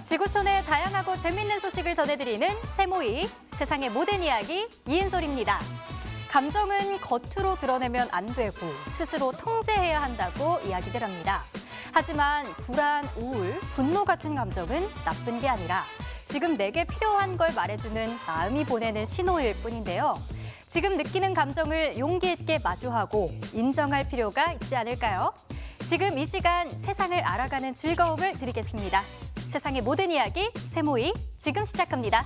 지구촌의 다양하고 재밌는 소식을 전해드리는 새모이 세상의 모든 이야기 이은솔입니다. 감정은 겉으로 드러내면 안 되고 스스로 통제해야 한다고 이야기들 합니다. 하지만 불안, 우울, 분노 같은 감정은 나쁜 게 아니라 지금 내게 필요한 걸 말해주는 마음이 보내는 신호일 뿐인데요. 지금 느끼는 감정을 용기 있게 마주하고 인정할 필요가 있지 않을까요? 지금 이 시간 세상을 알아가는 즐거움을 드리겠습니다. 세상의 모든 이야기, 새모이 지금 시작합니다.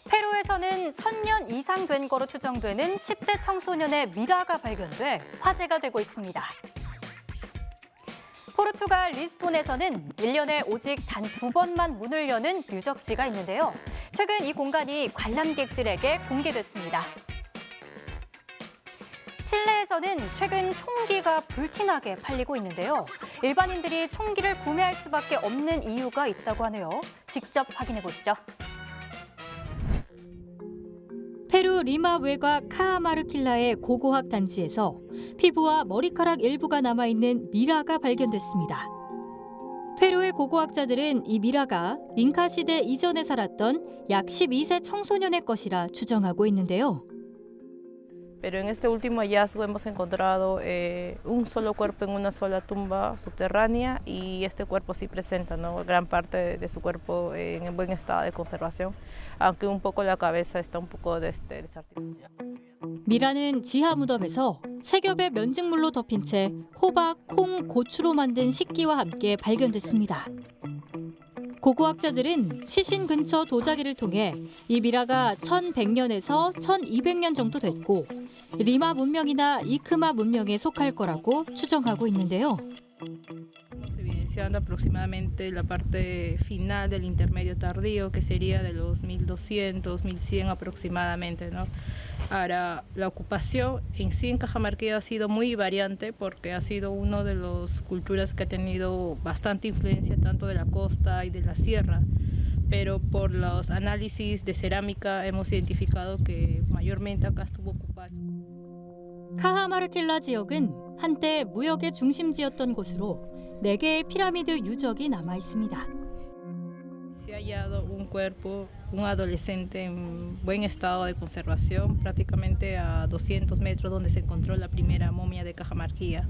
페루에서는 1000년 이상 된 거로 추정되는 10대 청소년의 미라가 발견돼 화제가 되고 있습니다. 포르투갈 리스본에서는 1년에 오직 단 2번만 문을 여는 유적지가 있는데요. 최근 이 공간이 관람객들에게 공개됐습니다. 칠레에서는 최근 총기가 불티나게 팔리고 있는데요. 일반인들이 총기를 구매할 수밖에 없는 이유가 있다고 하네요. 직접 확인해 보시죠. 페루 리마 외곽 카하마르킬라의 고고학 단지에서 피부와 머리카락 일부가 남아있는 미라가 발견됐습니다. 페루의 고고학자들은 이 미라가 잉카 시대 이전에 살았던 약 12세 청소년의 것이라 추정하고 있는데요. Pero en este último hallazgo hemos encontrado un solo cuerpo en una sola tumba subterránea y este cuerpo sí presenta, ¿no? Gran parte de su cuerpo en buen estado de conservación, aunque un poco la cabeza está un poco desarticulada. 미라는 지하 무덤에서 세 겹의 면직물로 덮인 채 호박, 콩, 고추로 만든 식기와 함께 발견됐습니다. 고고학자들은 시신 근처 도자기를 통해 이 미라가 1100년에서 1200년 정도 됐고 리마 문명이나 이크마 문명에 속할 거라고 추정하고 있는데요. Evidenciando aproximadamente la parte final del intermedio tardío, que sería de los 1200, 1100 aproximadamente, ¿no? Ahora, la ocupación en sí en Cajamarquilla ha sido muy variante porque ha sido una de las culturas que ha tenido bastante influencia tanto de la costa y de la sierra, pero por los análisis de cerámica hemos identificado que mayormente acá estuvo ocupada. 카하마르킬라 지역은 한때 무역의 중심지였던 곳으로 4개의 피라미드 유적이 남아 있습니다. Se ha hallado un cuerpo, un adolescente en buen estado de conservación, prácticamente a 200 metros donde se encontró la primera momia de Cajamarquilla.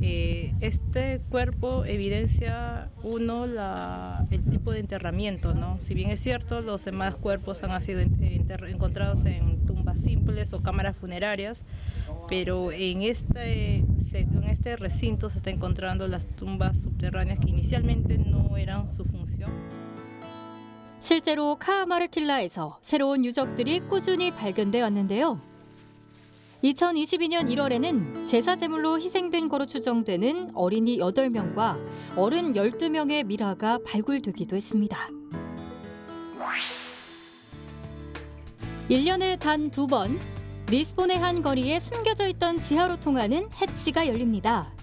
Este cuerpo evidencia, el tipo de enterramiento, ¿no? Si bien es cierto, los demás cuerpos han sido encontrados en tumbas simples o cámaras funerarias, pero en este recinto se está encontrando las tumbas subterráneas que inicialmente no eran su función. 실제로 카하마르킬라에서 새로운 유적들이 꾸준히 발견돼 왔는데요. 2022년 1월에는 제사 제물로 희생된 거로 추정되는 어린이 8명과 어른 12명의 미라가 발굴되기도 했습니다. 1년에 단 2번 리스본의 한 거리에 숨겨져 있던 지하로 통하는 해치가 열립니다.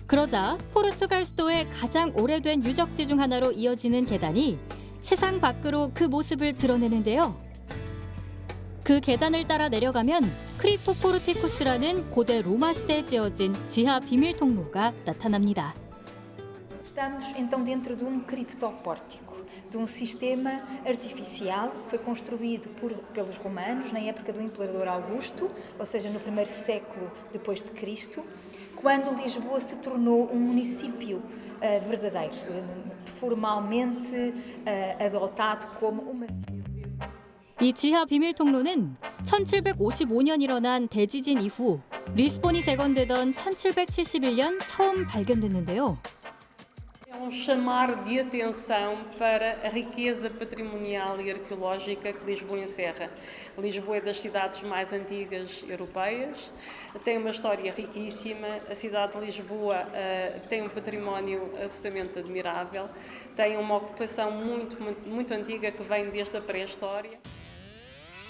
그러자 포르투갈 수도의 가장 오래된 유적지 중 하나로 이어지는 계단이 세상 밖으로 그 모습을 드러내는데요. 그 계단을 따라 내려가면 크립토포르티쿠스라는 고대 로마 시대에 지어진 지하 비밀 통로가 나타납니다. Estamos então dentro de criptopórtico, de sistema artificial que foi construído pelos romanos na época do imperador Augusto, ou seja, no primeiro século depois de Cristo, quando Lisboa se tornou município verdadeiro, formalmente adotado como uma cidade. 이 지하 비밀 통로는 1755년 일어난 대지진 이후 리스본이 재건되던 1771년 처음 발견됐는데요. chamar de atenção para a riqueza patrimonial e arqueológica que Lisboa encerra. Lisboa é das cidades mais antigas europeias, tem uma história riquíssima, a cidade de Lisboa tem um património absolutamente admirável, tem uma ocupação muito antiga que vem desde a pré-história.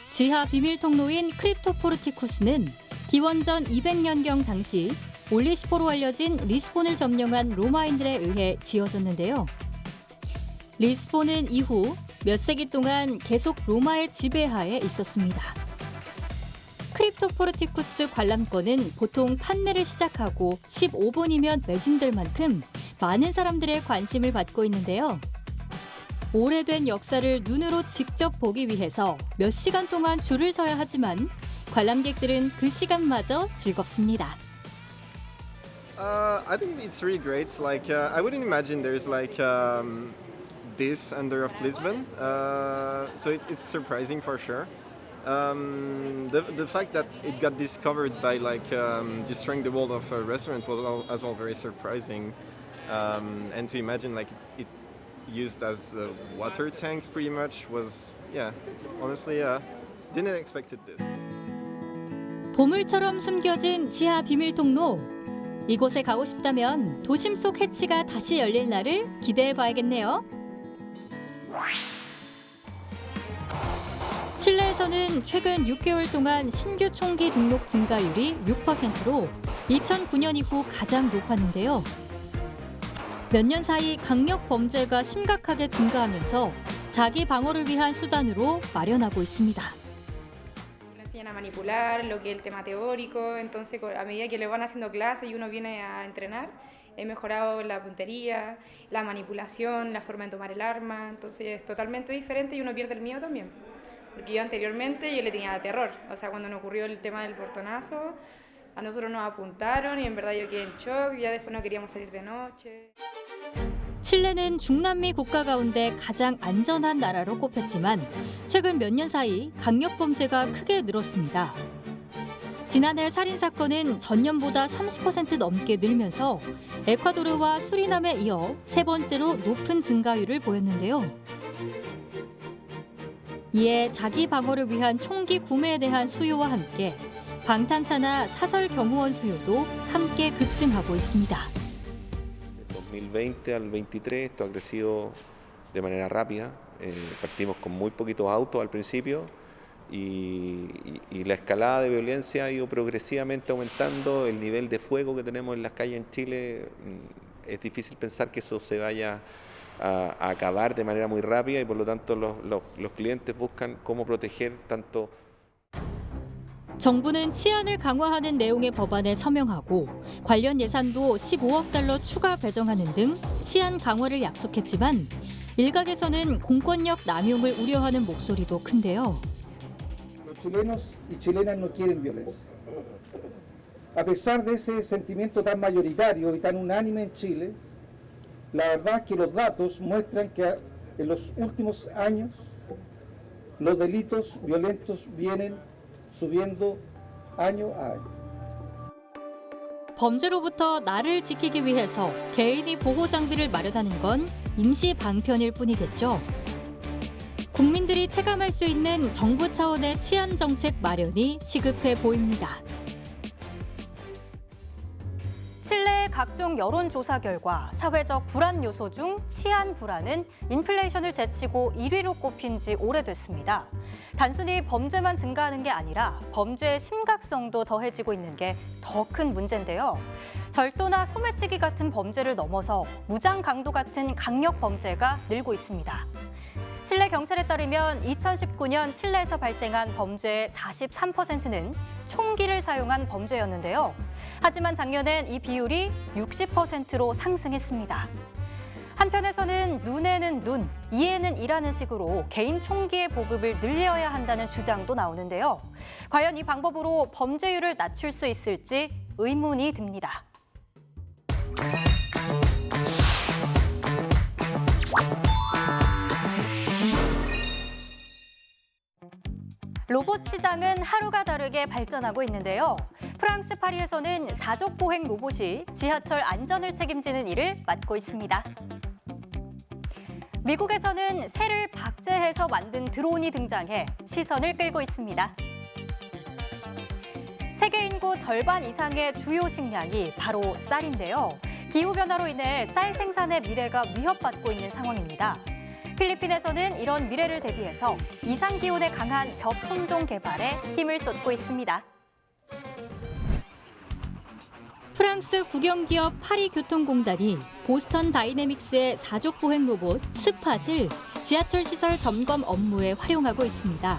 지하 비밀 통로인 크립토포르티쿠스는 기원전 200년경 당시 올리시포로 알려진 리스본을 점령한 로마인들에 의해 지어졌는데요. 리스본은 이후 몇 세기 동안 계속 로마의 지배하에 있었습니다. 크립토포르티쿠스 관람권은 보통 판매를 시작하고 15분이면 매진될 만큼 많은 사람들의 관심을 받고 있는데요. 오래된 역사를 눈으로 직접 보기 위해서 몇 시간 동안 줄을 서야 하지만 관람객들은 그 시간마저 즐겁습니다. I think it's really great. Like I wouldn't imagine there's like this under of Lisbon, so it's surprising for sure. The fact that it got discovered by like destroying the wall of a restaurant was as well very surprising, and to imagine like it used as a water tank pretty much was, yeah, honestly didn't expect this. 보물처럼 숨겨진 지하 비밀 통로. 이곳에 가고 싶다면 도심 속 해치가 다시 열릴 날을 기대해 봐야겠네요. 칠레에서는 최근 6개월 동안 신규 총기 등록 증가율이 6%로 2009년 이후 가장 높았는데요. 몇 년 사이 강력 범죄가 심각하게 증가하면서 자기 방어를 위한 수단으로 마련하고 있습니다. A manipular lo que es el tema teórico, entonces a medida que le van haciendo clases y uno viene a entrenar, he mejorado la puntería, la manipulación, la forma de tomar el arma, entonces es totalmente diferente y uno pierde el miedo también, porque yo anteriormente yo le tenía terror, o sea, cuando nos ocurrió el tema del portonazo, a nosotros nos apuntaron y en verdad yo quedé en shock, ya después no queríamos salir de noche. 칠레는 중남미 국가 가운데 가장 안전한 나라로 꼽혔지만 최근 몇 년 사이 강력 범죄가 크게 늘었습니다. 지난해 살인 사건은 전년보다 30% 넘게 늘면서 에콰도르와 수리남에 이어 세 번째로 높은 증가율을 보였는데요. 이에 자기 방어를 위한 총기 구매에 대한 수요와 함께 방탄차나 사설 경호원 수요도 함께 급증하고 있습니다. 2020 al 23 esto ha crecido de manera rápida. Partimos con muy poquitos autos al principio y la escalada de violencia ha ido progresivamente aumentando. El nivel de fuego que tenemos en las calles en Chile, es difícil pensar que eso se vaya a acabar de manera muy rápida y por lo tanto los clientes buscan cómo proteger tanto. 정부는 치안을 강화하는 내용의 법안에 서명하고 관련 예산도 15억 달러 추가 배정하는 등 치안 강화를 약속했지만 일각에서는 공권력 남용을 우려하는 목소리도 큰데요. Los chilenos y chilenas no quieren violencia. A pesar de ese sentimiento tan mayoritario y tan unánime en Chile, la verdad es que los datos muestran que en los últimos años los delitos violentos vienen subiendo año a año. 범죄로부터 나를 지키기 위해서 개인이 보호 장비를 마련하는 건 임시 방편일 뿐이겠죠. 국민들이 체감할 수 있는 정부 차원의 치안 정책 마련이 시급해 보입니다. 칠레의 각종 여론조사 결과 사회적 불안 요소 중 치안 불안은 인플레이션을 제치고 1위로 꼽힌 지 오래됐습니다. 단순히 범죄만 증가하는 게 아니라 범죄의 심각성도 더해지고 있는 게 더 큰 문제인데요. 절도나 소매치기 같은 범죄를 넘어서 무장 강도 같은 강력 범죄가 늘고 있습니다. 칠레 경찰에 따르면 2019년 칠레에서 발생한 범죄의 43%는 총기를 사용한 범죄였는데요. 하지만 작년엔 이 비율이 60%로 상승했습니다. 한편에서는 눈에는 눈, 이에는 이라는 식으로 개인 총기의 보급을 늘려야 한다는 주장도 나오는데요. 과연 이 방법으로 범죄율을 낮출 수 있을지 의문이 듭니다. 로봇 시장은 하루가 다르게 발전하고 있는데요. 프랑스 파리에서는 사족 보행 로봇이 지하철 안전을 책임지는 일을 맡고 있습니다. 미국에서는 새를 박제해서 만든 드론이 등장해 시선을 끌고 있습니다. 세계 인구 절반 이상의 주요 식량이 바로 쌀인데요. 기후변화로 인해 쌀 생산의 미래가 위협받고 있는 상황입니다. 필리핀에서는 이런 미래를 대비해서 이상기온에 강한 벼 품종 개발에 힘을 쏟고 있습니다. 프랑스 국영기업 파리교통공단이 보스턴 다이내믹스의 사족 보행 로봇 스팟을 지하철 시설 점검 업무에 활용하고 있습니다.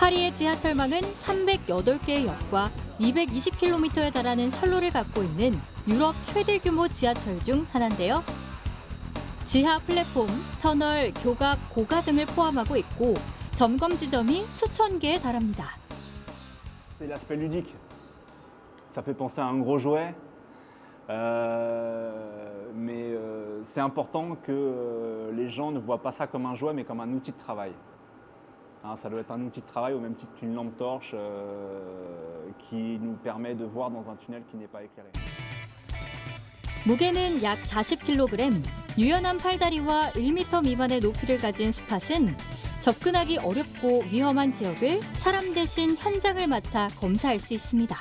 파리의 지하철망은 308개의 역과 220km에 달하는 선로를 갖고 있는 유럽 최대 규모 지하철 중 하나인데요. 지하 플랫폼, 터널, 교각, 고가 등을 포함하고 있고 점검 지점이 수천 개에 달합니다. C'est l'aspect ludique. Ça fait penser à un gros jouet, mais c'est important que les gens ne voient pas ça comme un jouet, mais comme un outil de travail. Ça doit être un outil de travail au même titre qu'une lampe torche qui nous permet de voir dans un tunnel qui n'est pas éclairé. 무게는 약 40kg, 유연한 팔다리와 1m 미만의 높이를 가진 스팟은 접근하기 어렵고 위험한 지역을 사람 대신 현장을 맡아 검사할 수 있습니다.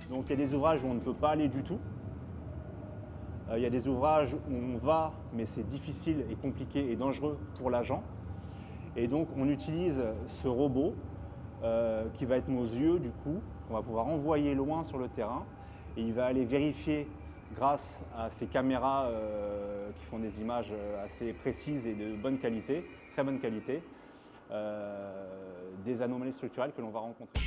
Donc il y a des ouvrages où on ne peut pas aller du tout. Il y a des ouvrages où on va, mais c'est difficile et compliqué et dangereux pour l'agent. Et donc on utilise ce robot qui va être nos yeux du coup, qu'on va pouvoir envoyer loin sur le terrain. Et il va aller vérifier grâce à ces caméras qui font des images assez précises et de bonne qualité, très bonne qualité, des anomalies structurelles que l'on va rencontrer.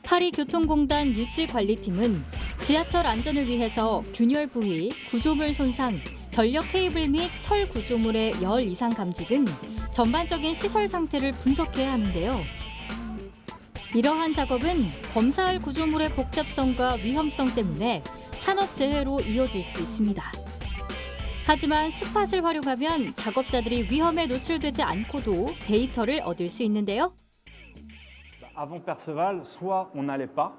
파리교통공단 유지관리팀은 지하철 안전을 위해서 균열 부위, 구조물 손상, 전력 케이블 및 철 구조물의 열 이상 감지 등 전반적인 시설 상태를 분석해야 하는데요. 이러한 작업은 검사할 구조물의 복잡성과 위험성 때문에 산업재해로 이어질 수 있습니다. 하지만 스팟을 활용하면 작업자들이 위험에 노출되지 않고도 데이터를 얻을 수 있는데요. Avant Perceval, soit on n'allait pas,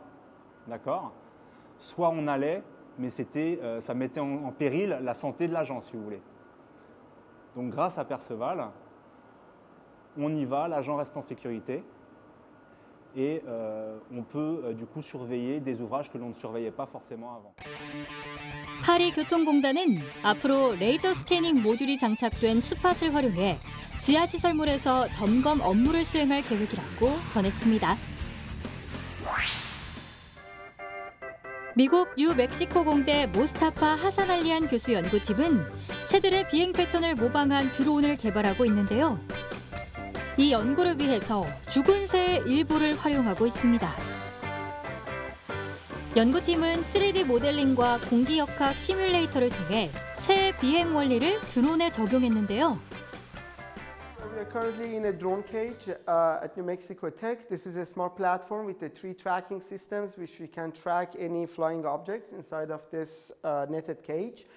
d'accord, soit on allait, mais ça mettait en péril la santé de l'agent, si vous voulez. Donc grâce à Perceval, on y va, l'agent reste en sécurité et on peut du coup surveiller des ouvrages que l'on ne surveillait pas forcément avant. 파리교통공단은 앞으로 레이저 스캐닝 모듈이 장착된 스팟을 활용해 지하시설물에서 점검 업무를 수행할 계획이라고 전했습니다. 미국 뉴멕시코 공대 모스타파 하산알리안 교수 연구팀은 새들의 비행 패턴을 모방한 드론을 개발하고 있는데요. 이 연구를 위해서 죽은 새의 일부를 활용하고 있습니다. 연구팀은 3D 모델링과 공기역학 시뮬레이터를 통해 새의 비행 원리를 드론에 적용했는데요. We are currently in a drone cage at New Mexico Tech. This is a smart platform with the 3 tracking systems which we can track any flying objects inside of this netted cage.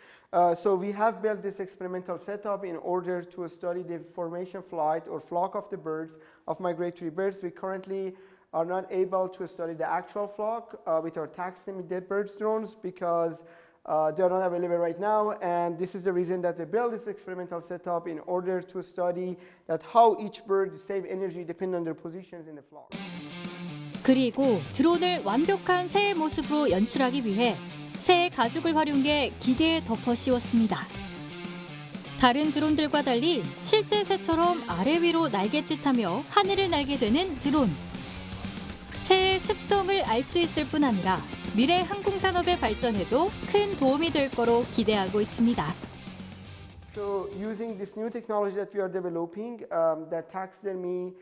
So we have built this experimental setup in order to study the formation, flight, or flock of the birds, of migratory birds. We currently are not able to study the actual flock with our taxidermy dead birds drones because they are not available right now, and this is the reason that we built this experimental setup in order to study that how each bird save energy depending on their positions in the flock. 그리고 드론을 완벽한 새의 모습으로 연출하기 위해 새의 가죽을 활용해 기계에 덮어 씌웠습니다. 다른 드론들과 달리 실제 새처럼 아래 위로 날갯짓하며 하늘을 날게 되는 드론. 새의 습성을 알 수 있을 뿐 아니라 미래 항공산업의 발전에도 큰 도움이 될 거로 기대하고 있습니다. So using this new technology that we are developing, the taxidermy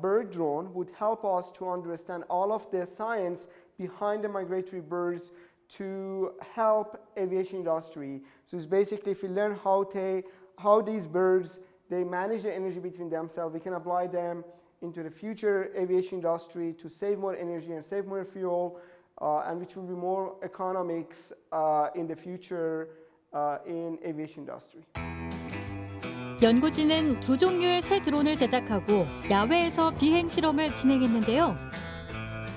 bird drone would help us to understand all of the science behind the migratory birds to help aviation industry. So it's basically if we learn how these birds they manage the energy between themselves, we can apply them into the future aviation industry to save more energy and save more fuel, and which will be more economics in the future in aviation industry. 연구진은 2종류의 새 드론을 제작하고 야외에서 비행 실험을 진행했는데요.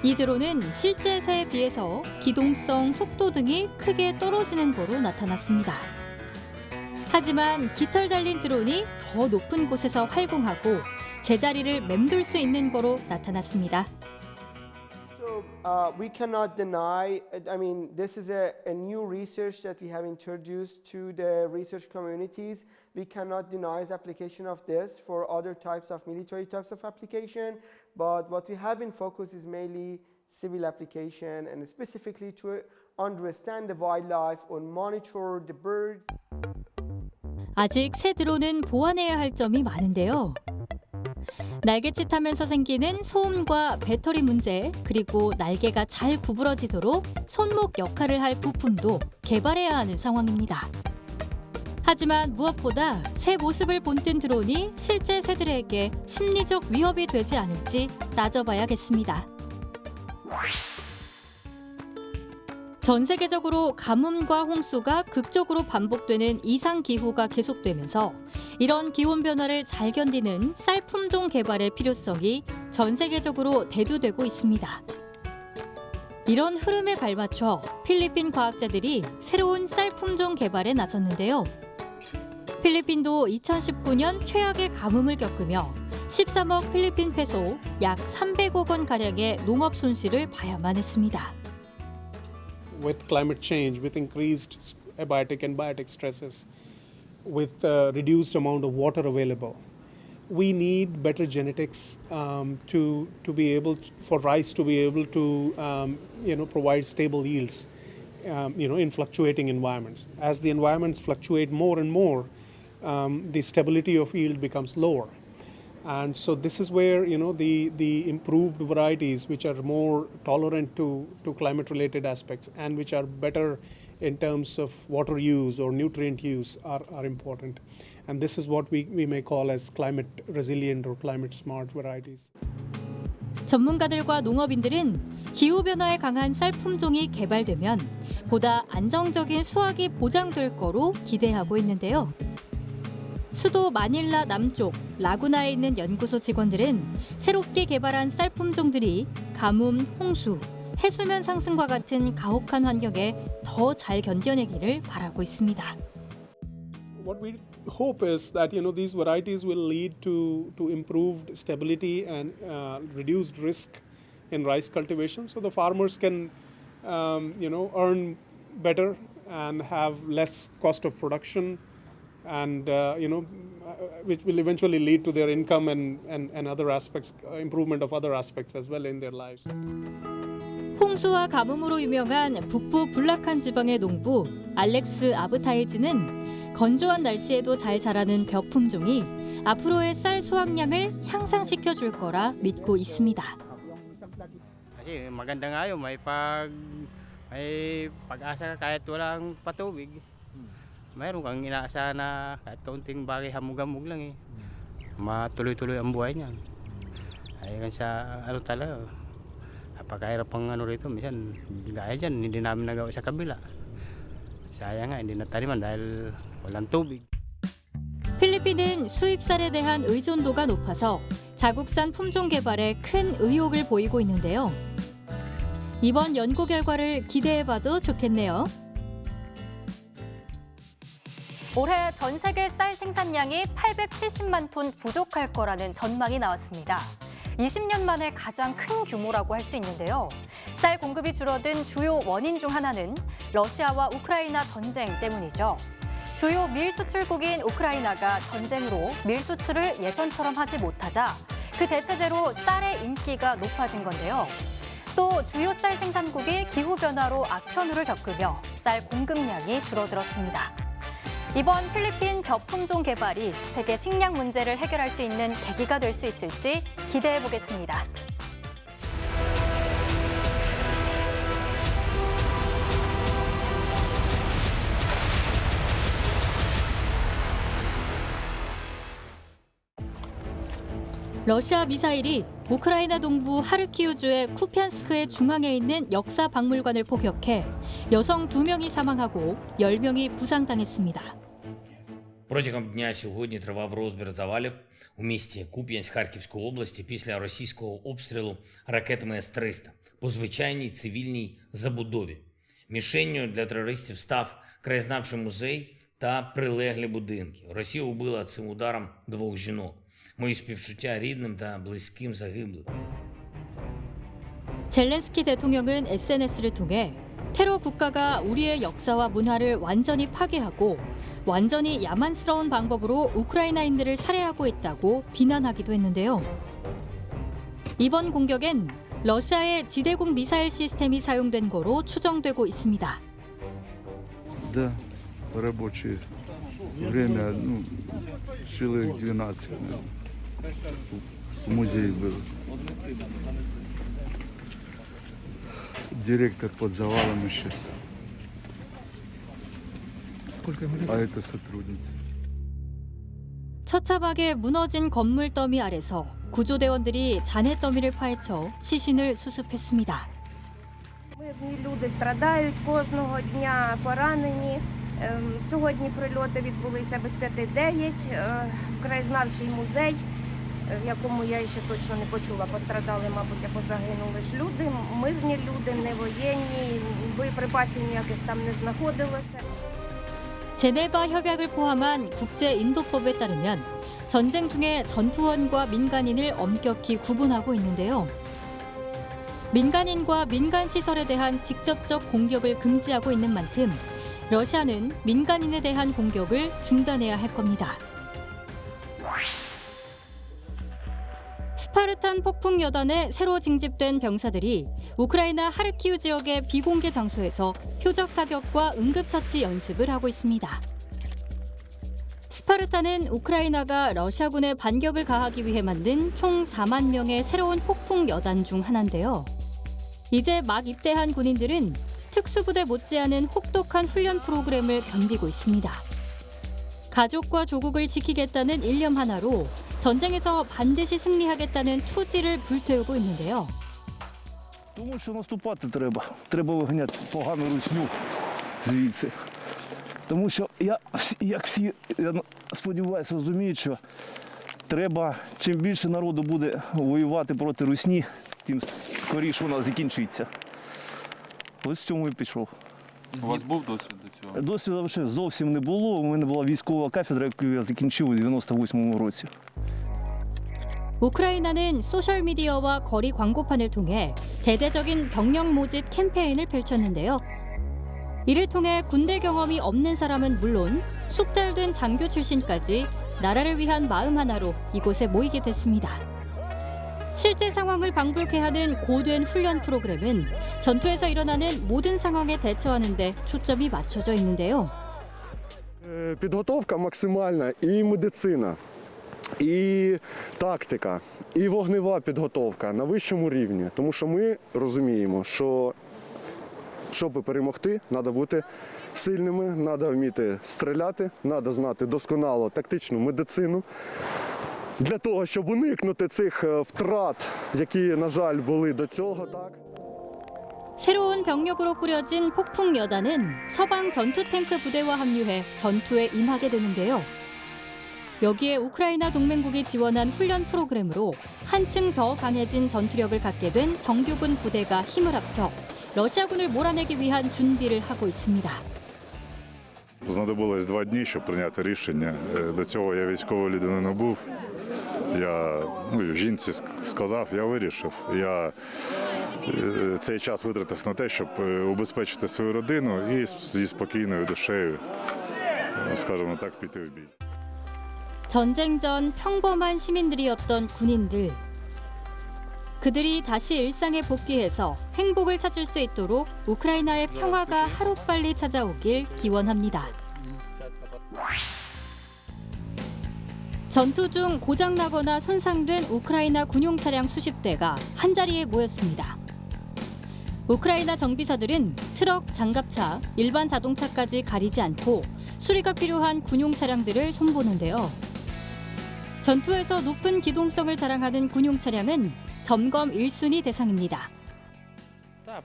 이 드론은 실제 새에 비해서 기동성, 속도 등이 크게 떨어지는 거로 나타났습니다. 하지만 깃털 달린 드론이 더 높은 곳에서 활공하고 제자리를 맴돌 수 있는 거로 나타났습니다. So we cannot deny, I mean, this is a new research that we have introduced to the research communities. We cannot deny the application of this for other types of military types of application, but what we have in focus is mainly civil application and specifically to understand the wildlife or monitor the birds. 아직 새 드론은 보완해야 할 점이 많은데요. 날개짓하면서 생기는 소음과 배터리 문제, 그리고 날개가 잘 구부러지도록 손목 역할을 할 부품도 개발해야 하는 상황입니다. 하지만 무엇보다 새 모습을 본뜬 드론이 실제 새들에게 심리적 위협이 되지 않을지 따져봐야겠습니다. 전 세계적으로 가뭄과 홍수가 극적으로 반복되는 이상기후가 계속되면서 이런 기온 변화를 잘 견디는 쌀 품종 개발의 필요성이 전 세계적으로 대두되고 있습니다. 이런 흐름에 발맞춰 필리핀 과학자들이 새로운 쌀 품종 개발에 나섰는데요. 필리핀도 2019년 최악의 가뭄을 겪으며 13억 필리핀 페소, 약 300억 원가량의 농업 손실을 봐야만 했습니다. With climate change, with increased abiotic and biotic stresses, with reduced amount of water available, we need better genetics to be able for rice to be able to provide stable yields in fluctuating environments. As the environments fluctuate more and more, the stability of yield becomes lower. And so this is where the improved varieties which are more tolerant to climate-related aspects and which are better in terms of water use or nutrient use are important. And this is what we may call as climate resilient or climate smart varieties. 전문가들과 농업인들은 기후변화에 강한 쌀 품종이 개발되면 보다 안정적인 수확이 보장될 거로 기대하고 있는데요. 수도 마닐라 남쪽 라구나에 있는 연구소 직원들은 새롭게 개발한 쌀 품종들이 가뭄, 홍수, 해수면 상승과 같은 가혹한 환경에 더 잘 견뎌내기를 바라고 있습니다. What we hope is that these varieties will lead to improved stability and reduced risk in rice cultivation, so the farmers can earn better and have less cost of production. And which will eventually lead to their income and other aspects, improvement of other aspects as well in their lives. 홍수와 가뭄으로 유명한 북부 불라칸 지방의 농부 알렉스 아브타이즈는 건조한 날씨에도 잘 자라는 벼 품종이 앞으로의 쌀 수확량을 향상시켜 줄 거라 믿고 있습니다. Kasi maganda nga yun, may pag-asa kahit walang patubig. Mayroon kang inaasahan na kahit kaunting bagay hamog-hamog lang matuloy-tuloy ang buhay niyan. Ay sa talaga, napakahirap ang rito, minsan gaya dyan, hindi namin nagawa sa kabila. Sayang nga, hindi nataniman dahil walang tubig. 필리핀은 수입쌀에 대한 의존도가 높아서 자국산 품종 개발에 큰 의욕을 보이고 있는데요. 이번 연구 결과를 기대해봐도 좋겠네요. 올해 전 세계 쌀 생산량이 870만 톤 부족할 거라는 전망이 나왔습니다. 20년 만에 가장 큰 규모라고 할 수 있는데요. 쌀 공급이 줄어든 주요 원인 중 하나는 러시아와 우크라이나 전쟁 때문이죠. 주요 밀 수출국인 우크라이나가 전쟁으로 밀 수출을 예전처럼 하지 못하자 그 대체제로 쌀의 인기가 높아진 건데요. 또 주요 쌀 생산국이 기후변화로 악천후를 겪으며 쌀 공급량이 줄어들었습니다. 이번 필리핀 벼 품종 개발이 세계 식량 문제를 해결할 수 있는 계기가 될 수 있을지 기대해 보겠습니다. 러시아 미사일이 우크라이나 동부 하르키우주의 쿠피안스크의 중앙에 있는 역사 박물관을 폭격해 여성 2명이 사망하고 10명이 부상당했습니다. Протягом дня сьогодні тривав розбір завалів у місті Куп'янськ Харківської області після російського обстрілу ракетами С-300 по звичайній цивільній забудові. Мішенню для терористів став краєзнавчий музей та прилеглі будинки. Росія убила цим ударом 2 жінок. Мої співчуття рідним та близьким загиблих. 젤렌스키 대통령은 SNS를 통해 테러 국가가 우리의 역사와 문화를 완전히 파괴하고 완전히 야만스러운 방법으로 우크라이나인들을 살해하고 있다고 비난하기도 했는데요. 이번 공격엔 러시아의 지대공 미사일 시스템이 사용된 거로 추정되고 있습니다. Да, рабочее время, человек 12. в музей был. Директор под завалом исчез. Сколько ему лет? А это сотрудница. 처참하게 무너진 건물 더미 아래서 구조대원들이 잔해 더미를 파헤쳐 시신을 수습했습니다. Мирні люди страдають кожного дня, поранені. Сьогодні прильоти відбулися без 5-9. Краєзнавчий музей, в якому я ще точно не почула, пострадали, мабуть, або загинули ж люди, мирні люди, не воєнні, боєприпасів ніяких там не знаходилося. 제네바 협약을 포함한 국제 인도법에 따르면 전쟁 중에 전투원과 민간인을 엄격히 구분하고 있는데요. 민간인과 민간 시설에 대한 직접적 공격을 금지하고 있는 만큼 러시아는 민간인에 대한 공격을 중단해야 할 겁니다. 스파르탄 폭풍 여단에 새로 징집된 병사들이 우크라이나 하르키우 지역의 비공개 장소에서 표적 사격과 응급처치 연습을 하고 있습니다. 스파르탄은 우크라이나가 러시아군의 반격을 가하기 위해 만든 총 4만 명의 새로운 폭풍 여단 중 하나인데요. 이제 막 입대한 군인들은 특수부대 못지않은 혹독한 훈련 프로그램을 견디고 있습니다. 가족과 조국을 지키겠다는 일념 하나로 전쟁에서 반드시 승리하겠다는 투지를 불태우고 있는데요. Тому що наступати треба. Треба виганяти погану русню звідси. Тому що як всі, я сподіваюся, розуміють, що треба, чим більше народу буде воювати проти русні, тим скоріше вона закінчиться. Ось в цьому і пішов. У вас був досвід до цього? Досвіду вже зовсім не було. У мене була військова кафедра, яку я закінчив у 98-му році. 우크라이나는 소셜미디어와 거리 광고판을 통해 대대적인 병력 모집 캠페인을 펼쳤는데요. 이를 통해 군대 경험이 없는 사람은 물론 숙달된 장교 출신까지 나라를 위한 마음 하나로 이곳에 모이게 됐습니다. 실제 상황을 방불케 하는 고된 훈련 프로그램은 전투에서 일어나는 모든 상황에 대처하는 데 초점이 맞춰져 있는데요. Підготовка максимальна і медицина, і тактика, і вогнева підготовка на вищому рівні. Тому що ми розуміємо, що щоб перемогти, треба бути сильними, треба вміти стріляти, треба знати досконало тактичну медицину. Для того, щоб уникнути цих втрат, які, на жаль, були до цього, так. 새로운 병력으로 꾸려진 폭풍 여단은 서방 전투 탱크 부대와 합류해 전투에 임하게 되는데요. 여기에 우크라이나 동맹국이 지원한 훈련 프로그램으로 한층 더 강해진 전투력을 갖게 된 정규군 부대가 힘을 합쳐 러시아군을 몰아내기 위한 준비를 하고 있습니다. Знадобилось 2 дні, щоб прийняти рішення. До цього я військовою людиною не був. Я жінці сказав, я вирішив. Я цей час витратив на те, щоб убезпечити свою родину і зі спокійною душею, скажімо так, піти в бій. 전쟁 전 평범한 시민들이었던 군인들. 그들이 다시 일상에 복귀해서 행복을 찾을 수 있도록 우크라이나의 평화가 하루빨리 찾아오길 기원합니다. 전투 중 고장나거나 손상된 우크라이나 군용 차량 수십 대가 한자리에 모였습니다. 우크라이나 정비사들은 트럭, 장갑차, 일반 자동차까지 가리지 않고 수리가 필요한 군용 차량들을 손보는데요. 전투에서 높은 기동성을 자랑하는 군용 차량은 점검 1순위 대상입니다. Так,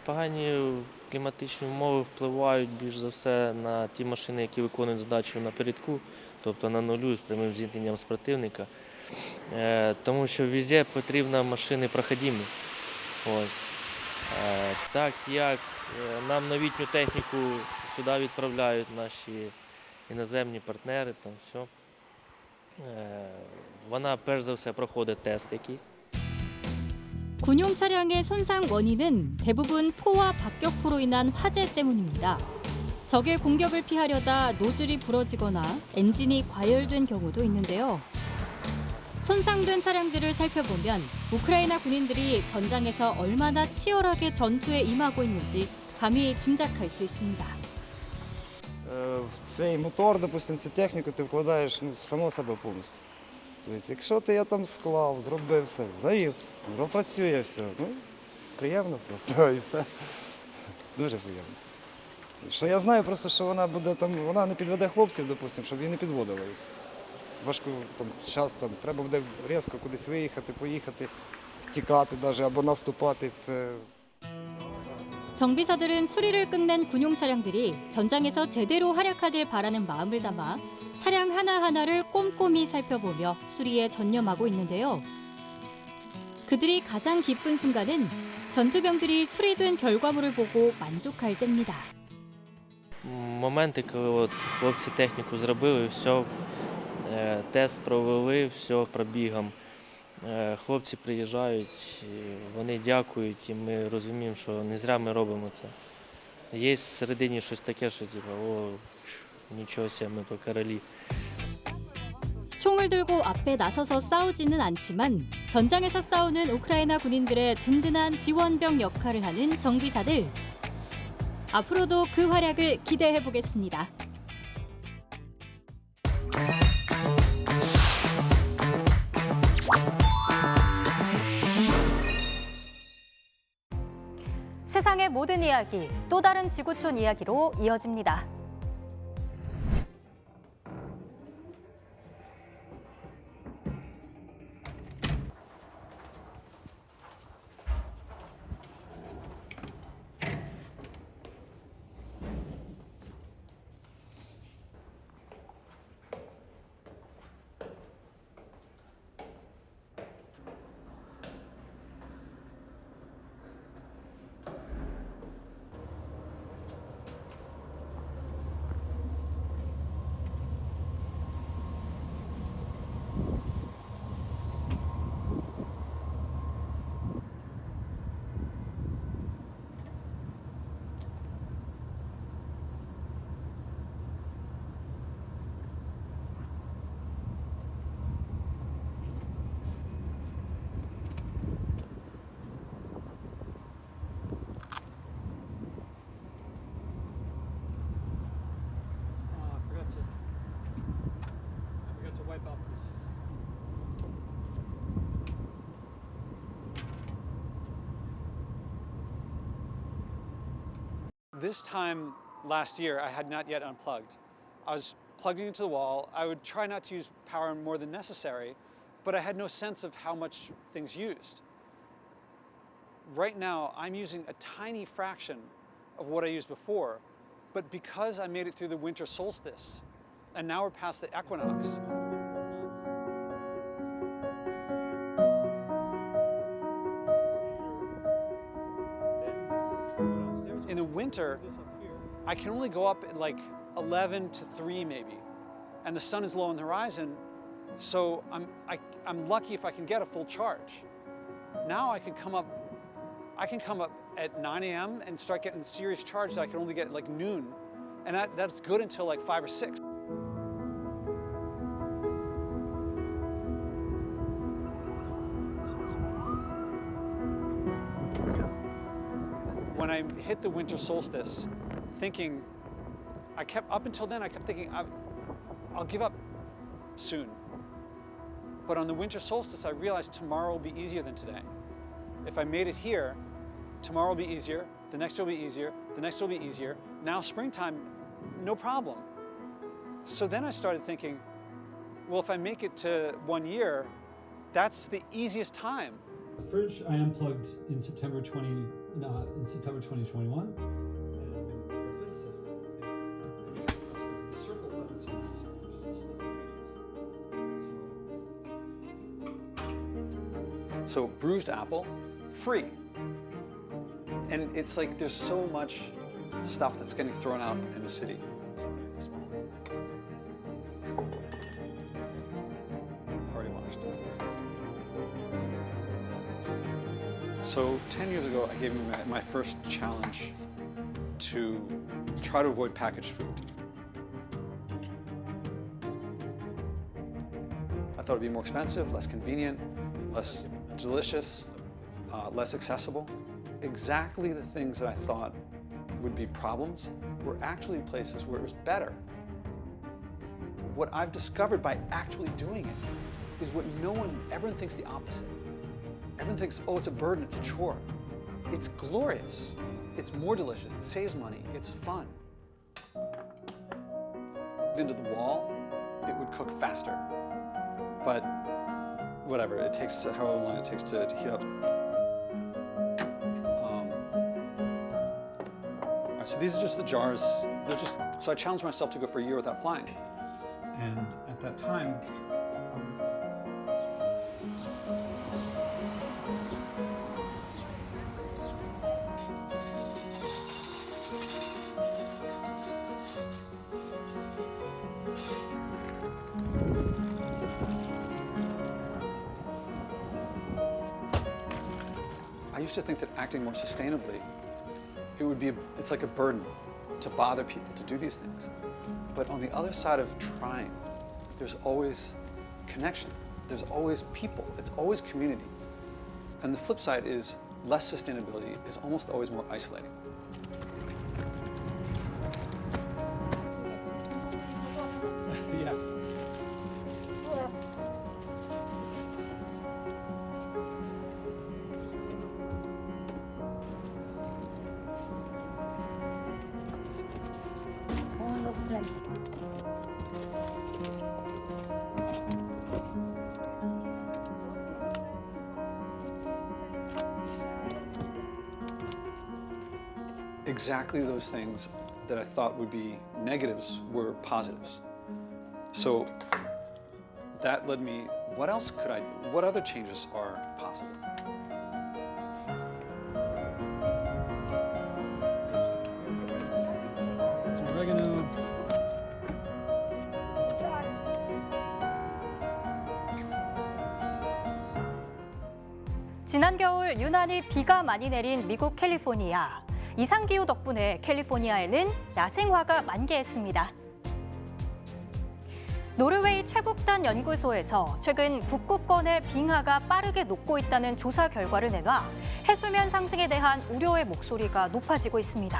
погані кліматичні умови впливають більш за все на ті машини, які виконують задачу напередку, тобто на нулю з прямим зіткненням з противника. Тому що везде потрібні машини проходимі. Ось. Так як нам новітню техніку сюди відправляють наші іноземні партнери, там все. Вона перш за все проходить тест якийсь. 군용 차량의 손상 원인은 대부분 포와 박격포로 인한 화재 때문입니다. 적의 공격을 피하려다 노즐이 부러지거나 엔진이 과열된 경우도 있는데요. 손상된 차량들을 살펴보면 우크라이나 군인들이 전장에서 얼마나 치열하게 전투에 임하고 있는지 감히 짐작할 수 있습니다. Цей мотор, допустим, цю техніку ти вкладаєш в само себе повністю. Тобто, якщо я там склав, зробив все, заїв, працює все, ну, приємно просто і все. Дуже приємно. Що я знаю просто, що вона буде там, вона не підведе хлопців, допустим, щоб її не підводили. Важко там час там треба буде різко кудись виїхати, поїхати, втікати навіть або наступати. Це 정비사들은 수리를 끝낸 군용 차량들이 전장에서 제대로 활약하길 바라는 마음을 담아 차량 하나하나를 꼼꼼히 살펴보며 수리에 전념하고 있는데요. 그들이 가장 기쁜 순간은 전투병들이 수리된 결과물을 보고 만족할 때입니다. Моменти, коли от хлопці техніку зробили, все, тест провели, все пробігом. Хлопці приїжджають, вони дякують, і ми розуміємо, що не зря ми робимо це. Є всередині щось таке, що типу, о, нічого себе, ми то королі. 총을 들고 앞에 나서서 싸우지는 않지만 전장에서 싸우는 우크라이나 군인들의 든든한 지원병 역할을 하는 정비사들. 앞으로도 그 활약을 기대해 보겠습니다. 세상의 모든 이야기, 또 다른 지구촌 이야기로 이어집니다. This time last year, I had not yet unplugged. I was plugging into the wall. I would try not to use power more than necessary, but I had no sense of how much things used. Right now, I'm using a tiny fraction of what I used before, but because I made it through the winter solstice, and now we're past the equinox. In the winter, I can only go up at like 11 to 3 maybe, and the sun is low on the horizon, so I'm lucky if I can get a full charge. Now I can come up at 9 a.m. and start getting serious charge that I can only get at like noon, and that's good until like 5 or 6. When I hit the winter solstice, thinking, up until then I kept thinking, I'll give up soon. But on the winter solstice, I realized tomorrow will be easier than today. If I made it here, tomorrow will be easier, the next will be easier, the next will be easier. Now springtime, no problem. So then I started thinking, well, if I make it to 1 year, that's the easiest time. The fridge I unplugged in September 2021. So bruised apple, free. And it's like there's so much stuff that's getting thrown out in the city. Already washed. So 10 years ago, I gave me my first challenge to try to avoid packaged food. I thought it'd be more expensive, less convenient, less delicious, less accessible. Exactly the things that I thought would be problems were actually places where it was better. What I've discovered by actually doing it is what everyone thinks the opposite. Everyone thinks, oh, it's a burden, it's a chore. It's glorious. It's more delicious, it saves money, it's fun. Into the wall, it would cook faster. But whatever, it takes however long it takes to heat up. So these are just the jars. So I challenged myself to go for a year without flying. And at that time, I used to think that acting more sustainably, it's like a burden to bother people to do these things. But on the other side of trying, there's always connection. There's always people. It's always community. And the flip side is less sustainability is almost always more isolating. Yeah. Exactly those things that I thought would be negatives were positives. So that led me, what other changes are possible? Some oregano. 지난 겨울 유난히 비가 많이 내린 미국 캘리포니아. 이상기후 덕분에 캘리포니아에는 야생화가 만개했습니다. 노르웨이 최북단 연구소에서 최근 북극권의 빙하가 빠르게 녹고 있다는 조사 결과를 내놔 해수면 상승에 대한 우려의 목소리가 높아지고 있습니다.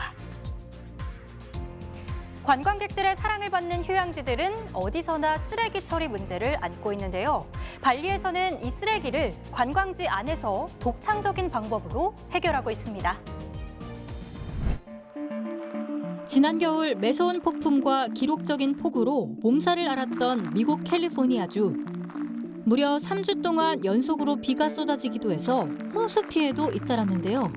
관광객들의 사랑을 받는 휴양지들은 어디서나 쓰레기 처리 문제를 안고 있는데요. 발리에서는 이 쓰레기를 관광지 안에서 독창적인 방법으로 해결하고 있습니다. 지난 겨울 매서운 폭풍과 기록적인 폭우로 몸살을 앓았던 미국 캘리포니아주. 무려 3주 동안 연속으로 비가 쏟아지기도 해서 홍수 피해도 잇따랐는데요.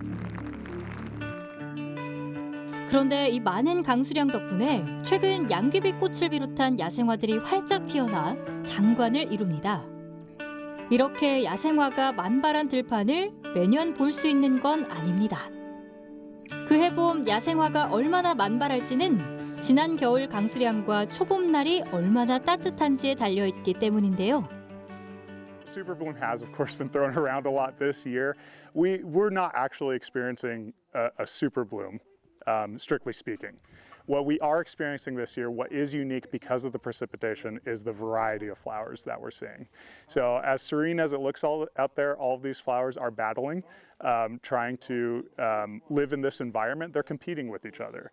그런데 이 많은 강수량 덕분에 최근 양귀비꽃을 비롯한 야생화들이 활짝 피어나 장관을 이룹니다. 이렇게 야생화가 만발한 들판을 매년 볼 수 있는 건 아닙니다. 그해 봄 야생화가 얼마나 만발할지는 지난 겨울 강수량과 초봄날이 얼마나 따뜻한지에 달려있기 때문인데요. Super bloom has, of course, been thrown around a lot this year. We're not actually experiencing a super bloom, strictly speaking. What we are experiencing this year, what is unique because of the precipitation, is the variety of flowers that we're seeing. So as serene as it looks out there, all of these flowers are battling, trying to live in this environment. They're competing with each other.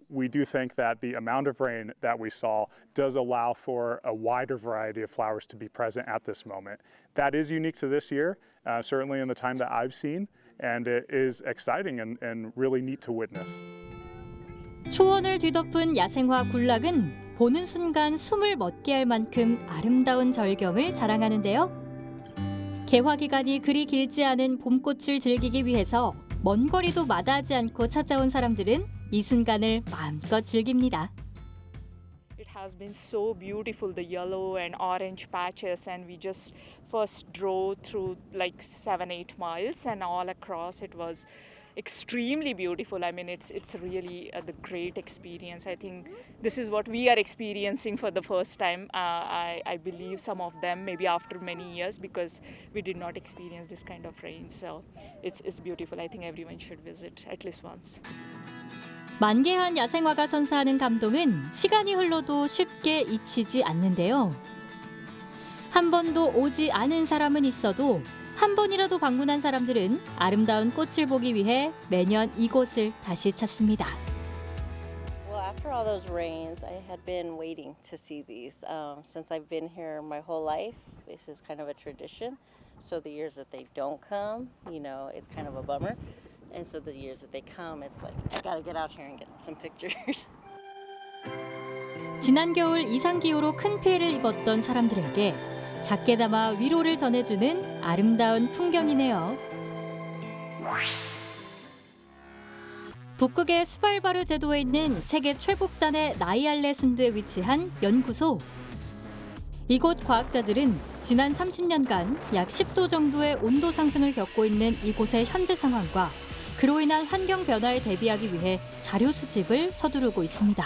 We do think that the amount of rain that we saw does allow for a wider variety of flowers to be present at this moment. That is unique to this year, certainly in the time that I've seen, and it is exciting and really neat to witness. 초원을 뒤덮은 야생화 군락은 보는 순간 숨을 멎게 할 만큼 아름다운 절경을 자랑하는데요. 개화 기간이 그리 길지 않은 봄꽃을 즐기기 위해서 먼 거리도 마다하지 않고 찾아온 사람들은 이 순간을 마음껏 즐깁니다. It has been so beautiful, the yellow and orange patches, and we just first drove through like 7-8 miles, and all across it was extremely beautiful. I mean, it's really the great experience. I think this is what we are experiencing for the first time. I believe some of them maybe after many years, because we did not experience this kind of rain. So it's beautiful. I think everyone should visit at least once. 만개한 야생화가 선사하는 감동은 시간이 흘러도 쉽게 잊히지 않는데요. 한 번도 오지 않은 사람은 있어도 한 번이라도 방문한 사람들은 아름다운 꽃을 보기 위해 매년 이곳을 다시 찾습니다. Well, after after all those rains, I had been waiting to see these. Since I've been here my whole life, this is kind of a tradition. So the years that they don't come, you know, it's kind of a bummer. And so the years that they come, it's like, I gotta get out here and get some pictures. 지난 겨울 이상기후로 큰 피해를 입었던 사람들에게 작게나마 위로를 전해주는 아름다운 풍경이네요. 북극의 스발바르 제도에 있는 세계 최북단의 나이알레 순드에 위치한 연구소. 이곳 과학자들은 지난 30년간 약 10도 정도의 온도 상승을 겪고 있는 이곳의 현재 상황과 그로 인한 환경 변화에 대비하기 위해 자료 수집을 서두르고 있습니다.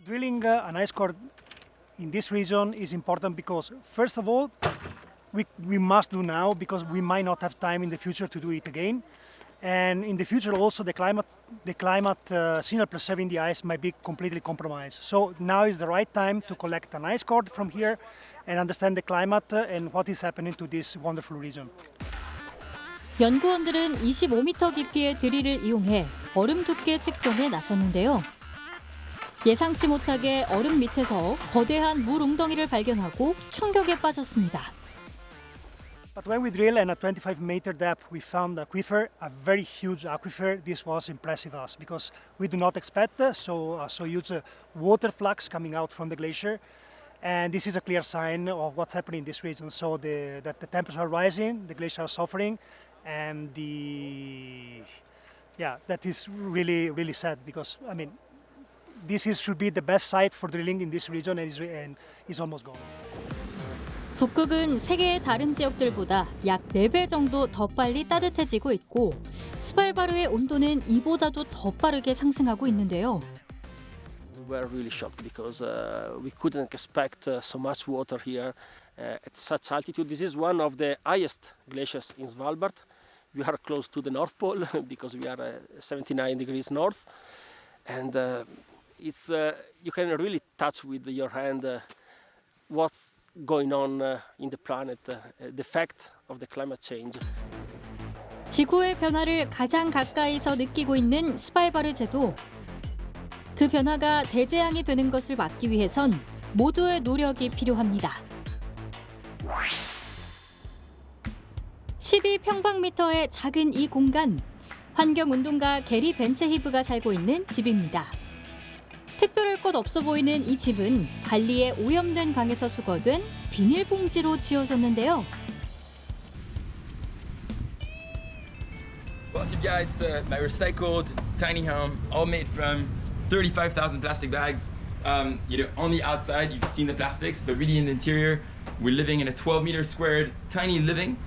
Drilling an ice core in this region is important because, first of all, we must do now because we might not have time in the future to do it again. And in the future also the climate signal preserving the ice might be completely compromised. So now is the right time to collect an ice core from here and understand the climate and what is happening to this wonderful region. 연구원들은 25m 깊이의 드릴을 이용해 얼음 두께 측정에 나섰는데요. 예상치 못하게 얼음 밑에서 거대한 물 웅덩이를 발견하고 충격에 빠졌습니다. But when we drill at a 25-meter depth, we found an aquifer, a very huge aquifer. This was impressive us because we do not expect so huge water flux coming out from the glacier. And this is a clear sign of what's happening in this region. So that the temperatures are rising, the glaciers are suffering, and that is really, really sad because, I mean, should be the best site for drilling in this region and is almost gone. 북극은 세계의 다른 지역들보다 약 4배 정도 더 빨리 따뜻해지고 있고 스발바르의 온도는 이보다도 더 빠르게 상승하고 있는데요. We were really shocked because we couldn't expect so much water here at such altitude. This is one of the highest glaciers in Svalbard. We are close to the North Pole because we are 79 degrees north, and it's you can really touch with your hand what's going on in the planet, the effect of the climate change. 지구의 변화를 가장 가까이서 느끼고 있는 스발바르 제도. 그 변화가 대재앙이 되는 것을 막기 위해선 모두의 노력이 필요합니다. 12평방미터의 작은 이 공간, 환경운동가 게리 벤체히브가 살고 있는 집입니다. 특별할 것 없어 보이는 이 집은 발리의 오염된 강에서 수거된 비닐봉지로 지어졌는데요. Welcome guys to my recycled tiny home, all made from 35,000 plastic bags. On the outside you've seen the plastics, but really in the interior we're living in a 12-meter squared tiny living,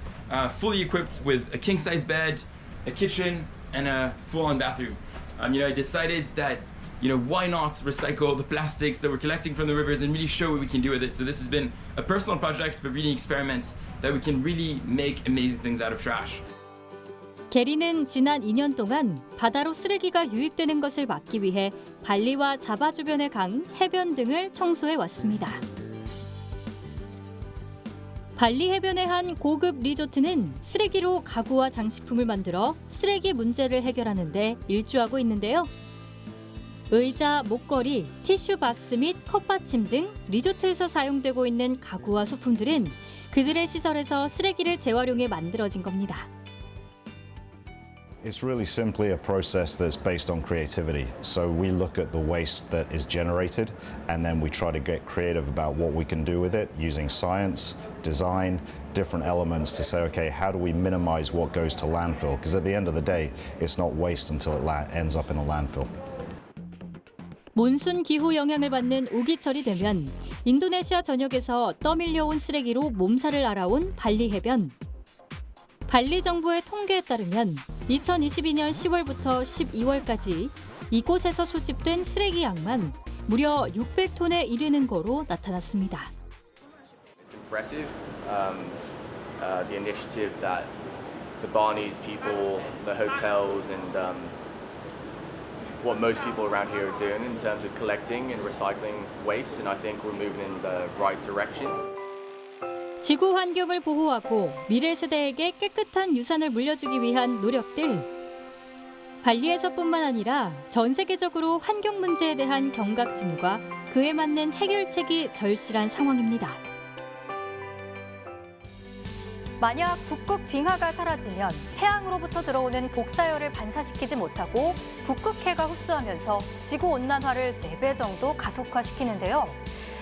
fully equipped with a king-size bed, a kitchen, and a full-on bathroom. I decided that why not recycle the plastics that we're collecting from the rivers and really show what we can do with it. So this has been a personal project, but really experiments that we can really make amazing things out of trash. 게리는 지난 2년 동안 바다로 쓰레기가 유입되는 것을 막기 위해 발리와 자바 주변의 강, 해변 등을 청소해 왔습니다. 발리 해변의 한 고급 리조트는 쓰레기로 가구와 장식품을 만들어 쓰레기 문제를 해결하는 데 일조하고 있는데요. 의자, 목걸이, 티슈 박스 및 컵받침 등 리조트에서 사용되고 있는 가구와 소품들은 그들의 시설에서 쓰레기를 재활용해 만들어진 겁니다. It's really simply a process that's based on creativity. So we look at the waste that is generated and then we try to get creative about what we can do with it using science, design, different elements to say, okay, how do we minimize what goes to landfill? Because at the end of the day, it's not waste until it ends up in a landfill. 몬순 기후 영향을 받는 우기철이 되면 인도네시아 전역에서 떠밀려온 쓰레기로 몸살을 앓아온 발리 해변. 발리 정부의 통계에 따르면 2022년 10월부터 12월까지 이곳에서 수집된 쓰레기 양만 무려 600톤에 이르는 거로 나타났습니다. It's impressive, the initiative that the Barnese people, the hotels, and what most people around here are doing in terms of collecting and recycling waste, and I think we're moving in the right direction. 지구 환경을 보호하고 미래 세대에게 깨끗한 유산을 물려주기 위한 노력들. 발리에서뿐만 아니라 전 세계적으로 환경 문제에 대한 경각심과 그에 맞는 해결책이 절실한 상황입니다. 만약 북극 빙하가 사라지면 태양으로부터 들어오는 복사열을 반사시키지 못하고 북극해가 흡수하면서 지구온난화를 4배 정도 가속화시키는데요.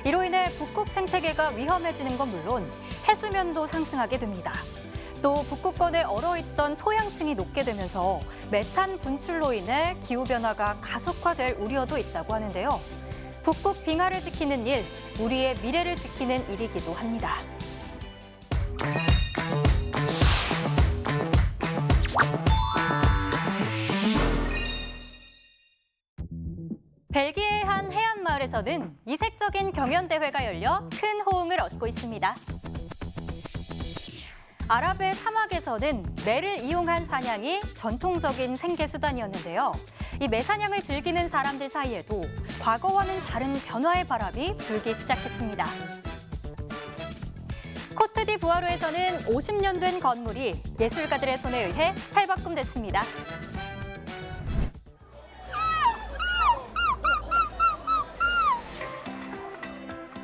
이로 인해 북극 생태계가 위험해지는 건 물론 해수면도 상승하게 됩니다. 또 북극권에 얼어있던 토양층이 녹게 되면서 메탄 분출로 인해 기후변화가 가속화될 우려도 있다고 하는데요. 북극 빙하를 지키는 일, 우리의 미래를 지키는 일이기도 합니다. 벨기에의 한 해안 마을에서는 이색적인 경연대회가 열려 큰 호응을 얻고 있습니다. 아랍의 사막에서는 매를 이용한 사냥이 전통적인 생계수단이었는데요. 이 매사냥을 즐기는 사람들 사이에도 과거와는 다른 변화의 바람이 불기 시작했습니다. 코트디부아르에서는 50년 된 건물이 예술가들의 손에 의해 탈바꿈됐습니다.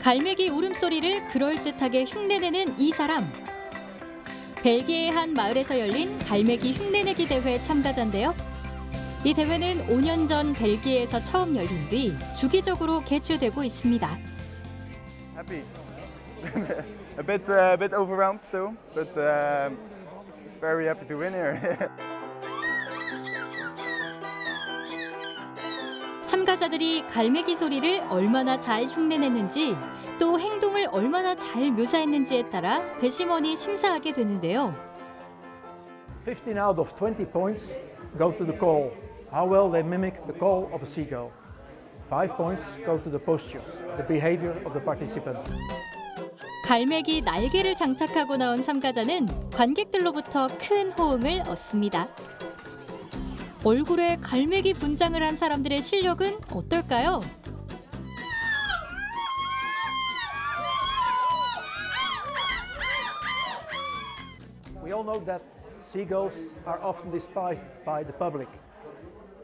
갈매기 울음소리를 그럴듯하게 흉내내는 이 사람. 벨기에의 한 마을에서 열린 갈매기 흉내내기 대회 참가자인데요. 이 대회는 5년 전 벨기에에서 처음 열린 뒤 주기적으로 개최되고 있습니다. Happy. a bit overwhelmed still, but very happy to win here. 참가자들이 갈매기 소리를 얼마나 잘 흉내냈는지 또 행동을 얼마나 잘 묘사했는지에 따라 배심원이 심사하게 되는데요. 15 out of 20 points go to the call. How well they mimic the call of a seagull. 5 points go to the postures, the behavior of the participant. 갈매기 날개를 장착하고 나온 참가자는 관객들로부터 큰 호응을 얻습니다. 얼굴에 갈매기 분장을 한 사람들의 실력은 어떨까요? We all know that seagulls are often despised by the public.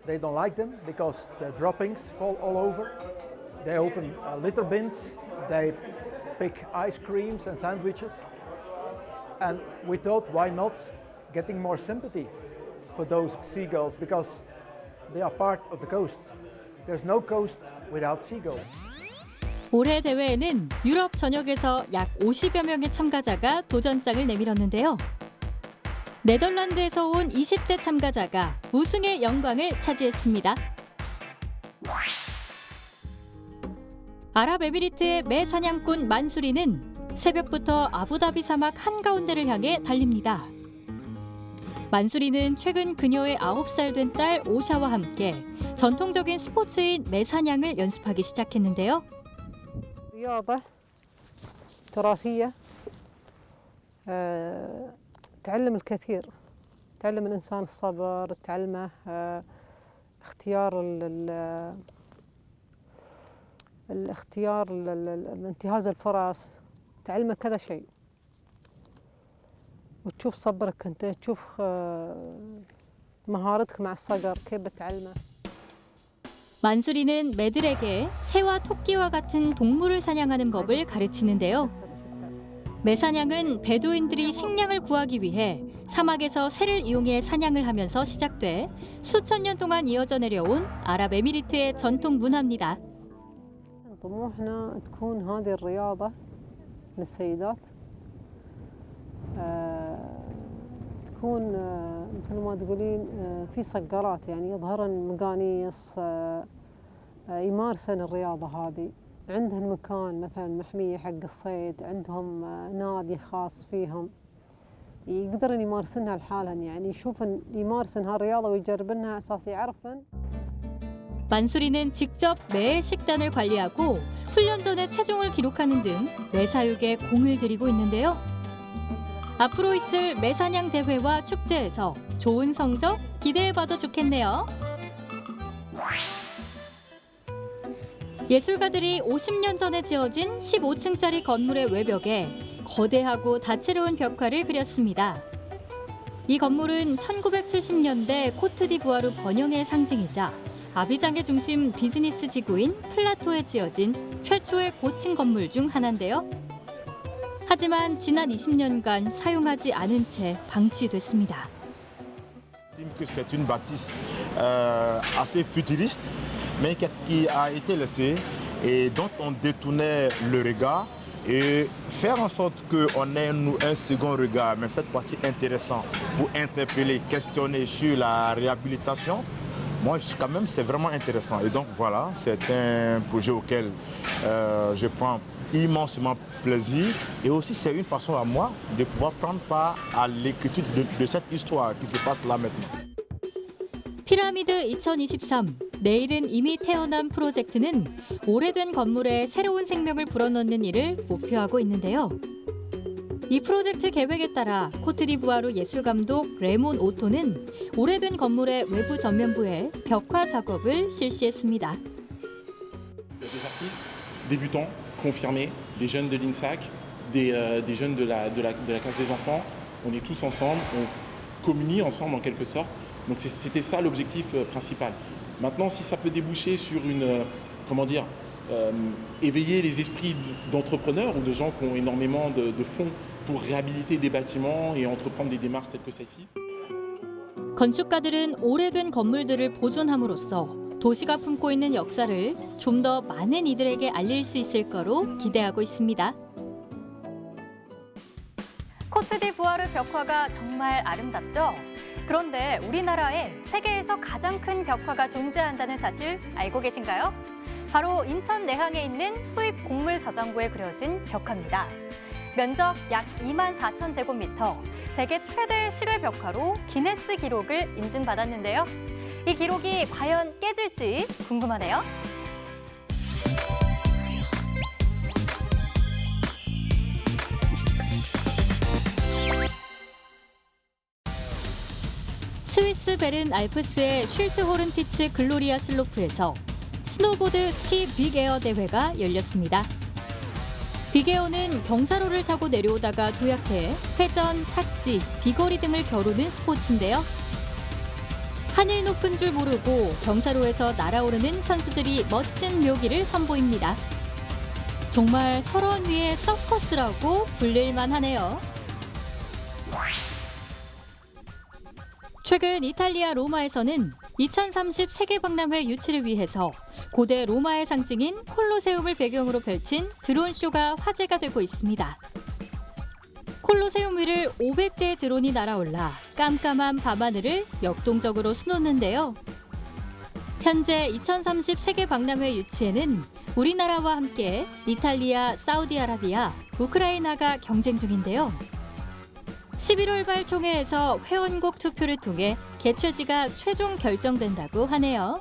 They don't like them because the droppings fall all over. They open litter bins, they pick ice creams and sandwiches. And we thought, why not getting more sympathy for those seagulls, because they are part of the coast. There's no coast without seagulls. 올해 대회에는 유럽 전역에서 약 50여 명의 참가자가 도전장을 내밀었는데요. 네덜란드에서 온 20대 참가자가 우승의 영광을 차지했습니다. 아랍에미리트의 매 사냥꾼 만수리는 새벽부터 아부다비 사막 한가운데를 향해 달립니다. 만수리는 최근 그녀의 9살 된 딸 오샤와 함께 전통적인 스포츠인 매사냥을 연습하기 시작했는데요. رياضة تراثية تعلم الكثير تعلم الإنسان الصبر تعلمه اختيار انتهاز الفرص تعلمه كذا شيء وتشوف صبرك أنت تشوف مهارتك مع الصقر كيف بتعلمه. 만수리는 매들에게 새와 토끼와 같은 동물을 사냥하는 법을 가르치는데요. 매사냥은 베두인들이 식량을 구하기 위해 사막에서 새를 이용해 사냥을 하면서 시작돼 수천 년 동안 이어져 내려온 아랍에미리트의 전통 문화입니다. طموحنا تكون هذه الرياضة للسيدات تكون مثل ما تقولين في صقرات يعني يظهرن مقانيص يمارسن الرياضة هذه عندهن مكان مثلا محمية حق الصيد عندهم نادي خاص فيهم يقدرن يمارسنها لحالهن يعني يشوفن يمارسن هالرياضة ويجربنها أساس يعرفن. 만수리는 직접 매의 식단을 관리하고 훈련 전에 체중을 기록하는 등 매사육에 공을 들이고 있는데요. 앞으로 있을 매사냥 대회와 축제에서 좋은 성적 기대해봐도 좋겠네요. 예술가들이 50년 전에 지어진 15층짜리 건물의 외벽에 거대하고 다채로운 벽화를 그렸습니다. 이 건물은 1970년대 코트디부아르 번영의 상징이자 아비장의 중심 비즈니스 지구인 플라토에 지어진 최초의 고층 건물 중 하나인데요. 하지만 지난 20년간 사용하지 않은 채 방치됐습니다. C'est une bâtisse assez futuriste, mais qui a été laissée et dont on détournait le regard et faire en sorte qu'on ait un second regard, mais cette fois-ci intéressant, pour interpeller, questionner sur la réhabilitation. Moi, quand même, c'est vraiment intéressant. Et donc voilà, c'est un projet auquel je prends immensément plaisir. Et aussi, c'est une façon à moi de pouvoir prendre part à l'écriture de cette histoire qui se passe là maintenant. 피라미드 2023, 내일은 이미 태어난 프로젝트는 오래된 건물에 새로운 생명을 불어넣는 일을 목표하고 있는데요. 이 프로젝트 계획에 따라 코트디부아르 예술감독 레몬 오토는 오래된 건물의 외부 전면부에 벽화 작업을 실시했습니다. Des artistes débutants, confirmés, des jeunes de l'INSAC, des jeunes de la case des enfants. On est tous ensemble, on communie ensemble en quelque sorte. Donc c'était ça l'objectif principal. Maintenant, si ça peut déboucher sur une, éveiller les esprits d'entrepreneurs ou de gens qui ont énormément de fonds pour réhabiliter des bâtiments et entreprendre des démarches telles que celle-ci. 건축가들은 오래된 건물들을 보존함으로써 도시가 품고 있는 역사를 좀 더 많은 이들에게 알릴 수 있을 거로 기대하고 있습니다. 코트디부아르 벽화가 정말 아름답죠? 그런데 우리나라에 세계에서 가장 큰 벽화가 존재한다는 사실 알고 계신가요? 바로 인천 내항에 있는 수입 곡물 저장고에 그려진 벽화입니다. 면적 약 24,000제곱미터, 세계 최대 실외 벽화로 기네스 기록을 인증받았는데요. 이 기록이 과연 깨질지 궁금하네요. 스위스 베른 알프스의 쉴트호른 피츠 글로리아 슬로프에서 스노보드 스키 빅에어 대회가 열렸습니다. 빅에어는 경사로를 타고 내려오다가 도약해 회전, 착지, 비거리 등을 겨루는 스포츠인데요. 하늘 높은 줄 모르고 경사로에서 날아오르는 선수들이 멋진 묘기를 선보입니다. 정말 설원 위의 서커스라고 불릴만 하네요. 최근 이탈리아 로마에서는 2030 세계박람회 유치를 위해서 고대 로마의 상징인 콜로세움을 배경으로 펼친 드론쇼가 화제가 되고 있습니다. 콜로세움 위를 500대의 드론이 날아올라 깜깜한 밤하늘을 역동적으로 수놓는데요. 현재 2030 세계박람회 유치에는 우리나라와 함께 이탈리아, 사우디아라비아, 우크라이나가 경쟁 중인데요. 11월발 총회에서 회원국 투표를 통해 개최지가 최종 결정된다고 하네요.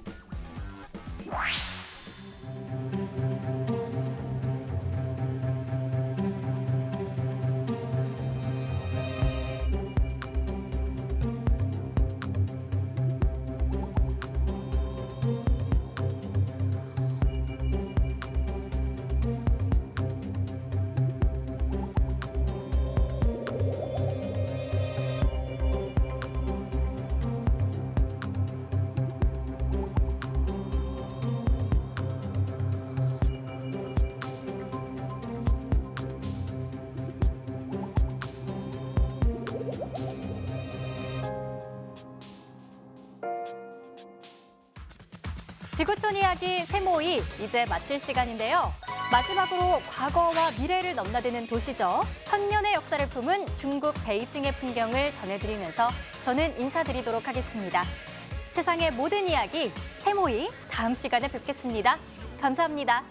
지구촌 이야기 세모이 이제 마칠 시간인데요. 마지막으로 과거와 미래를 넘나드는 도시죠. 천년의 역사를 품은 중국 베이징의 풍경을 전해드리면서 저는 인사드리도록 하겠습니다. 세상의 모든 이야기 세모이 다음 시간에 뵙겠습니다. 감사합니다.